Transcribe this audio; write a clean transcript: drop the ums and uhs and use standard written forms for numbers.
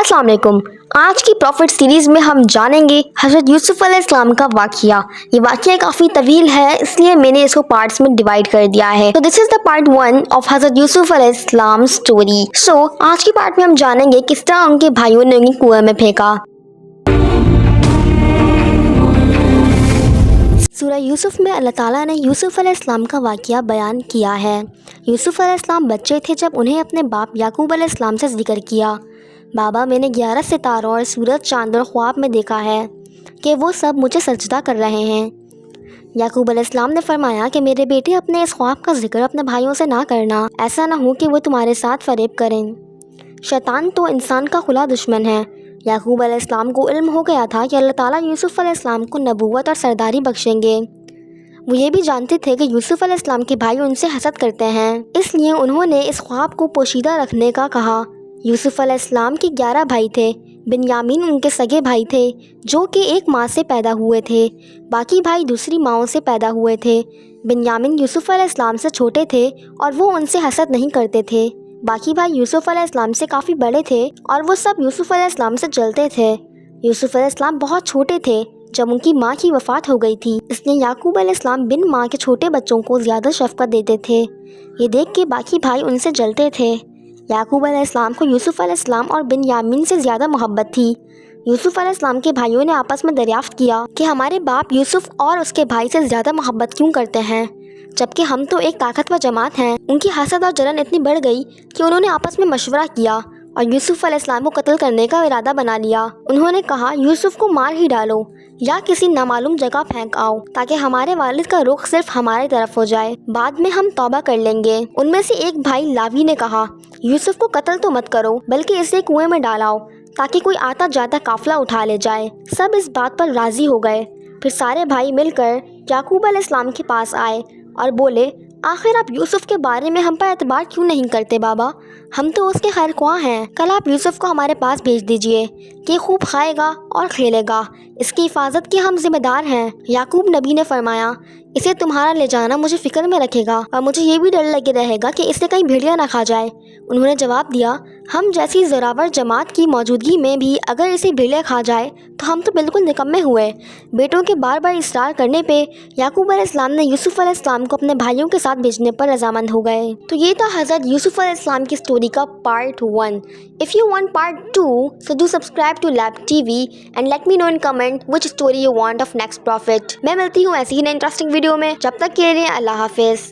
अस्सलाम वालेकुम। आज की प्रॉफिट सीरीज़ में हम जानेंगे हज़रत यूसुफ़ अलैहिस्सलाम का वाक़िया। ये वाक़िया काफ़ी तवील है, इसलिए मैंने इसको पार्ट्स में डिवाइड कर दिया है। तो this is the part 1 of हज़रत यूसुफ़ अलैहिस्सलाम स्टोरी। आज की पार्ट में हम जानेंगे किस तरह उनके भाइयों ने उन्हें कुएं में फेंका। सूरह यूसुफ में अल्लाह ताला ने यूसुफ अलैहिस्सलाम का वाक़िया बयान किया है। यूसुफ अलैहिस्सलाम बच्चे थे जब उन्हें अपने बाप याकूब अलैहिस्सलाम से ज़िक्र किया, बाबा मैंने 11 सितारों और सूरज चांद और ख्वाब में देखा है कि वो सब मुझे सजदा कर रहे हैं। याकूब अलैहिस्सलाम ने फरमाया कि मेरे बेटे अपने इस ख्वाब का जिक्र अपने भाइयों से ना करना, ऐसा ना हो कि वो तुम्हारे साथ फ़रेब करें। शैतान तो इंसान का खुला दुश्मन है। याकूब अलैहिस्सलाम को इल्म हो गया था कि अल्लाह ताला यूसुफ अलैहिस्सलाम को नबूवत और सरदारी बख्शेंगे। वो ये भी जानते थे कि यूसुफ अलैहिस्सलाम के भाई उनसे हसद करते हैं, इसलिए उन्होंने इस ख्वाब को पोशीदा रखने का कहा। यूसुफ अलैहिस्सलाम के 11 भाई थे। बिन्यामीन उनके सगे भाई थे जो कि एक माँ से पैदा हुए थे, बाकी भाई दूसरी माँओं से पैदा हुए थे। बिन्यामीन यूसुफ अलैहिस्सलाम से छोटे थे और वो उनसे हसद नहीं करते थे। बाकी भाई यूसुफ अलैहिस्सलाम से काफ़ी बड़े थे और वो सब यूसुफ अलैहिस्सलाम से जलते थे। यूसुफ अलैहिस्सलाम बहुत छोटे थे जब उनकी माँ की वफ़ात हो गई थी, इसलिए याकूब अलैहिस्सलाम बिन माँ के छोटे बच्चों को ज़्यादा शफ़क़त देते थे। ये देख के बाकी भाई उनसे जलते थे। याकूब अलैहिस्सलाम को यूसुफ अलैहिस्सलाम और बिन्यामीन से ज़्यादा मोहब्बत थी। यूसुफ अलैहिस्सलाम के भाइयों ने आपस में दरियाफ़्त किया कि हमारे बाप यूसुफ और उसके भाई से ज़्यादा मोहब्बत क्यों करते हैं, जबकि हम तो एक ताकतवर जमात हैं। उनकी हसद और जलन इतनी बढ़ गई कि उन्होंने आपस में मशवरा किया और यूसुफ अलैहिस्सलाम को कत्ल करने का इरादा बना लिया। उन्होंने कहा यूसुफ को मार ही डालो या किसी नामालूम जगह फेंक आओ ताकि हमारे वालिद का रुख सिर्फ हमारे तरफ हो जाए, बाद में हम तौबा कर लेंगे। उनमें से एक भाई लावी ने कहा यूसुफ को कत्ल तो मत करो बल्कि इसे कुएं में डालाओ ताकि कोई आता जाता काफिला उठा ले जाए। सब इस बात पर राजी हो गए। फिर सारे भाई मिलकर याकूब अलैहिस्सलाम के पास आए और बोले, आखिर आप यूसुफ के बारे में हम पर एतबार क्यों नहीं करते बाबा? हम तो उसके खैर ख्वाह हैं। कल आप यूसुफ को हमारे पास भेज दीजिए कि खूब खाएगा और खेलेगा, इसकी हिफाजत के हम जिम्मेदार हैं। याकूब नबी ने फरमाया, इसे तुम्हारा ले जाना मुझे फ़िक्र में रखेगा और मुझे ये भी डर लगे रहेगा कि इसे कहीं भेड़िया ना खा जाए। उन्होंने जवाब दिया, हम जैसी ज़ोरावर जमात की मौजूदगी में भी अगर इसे भेड़िया खा जाए तो हम तो बिल्कुल निकम्मे हुए। बेटों के बार बार इसरार करने पे याकूब अलैहिस्सलाम ने यूसुफ अलैहिस्सलाम को अपने भाइयों के साथ भेजने पर रजामंद हो गए। तो ये था हज़रत यूसुफ अलैहिस्सलाम की स्टोरी का part 1। If you want part 2 so do subscribe to Lab TV and let me know in comment which story you want of next prophet. मैं मिलती हूँ ऐसी ही इंटरेस्टिंग वीडियो में, जब तक के लिए अल्लाह हाफिज़।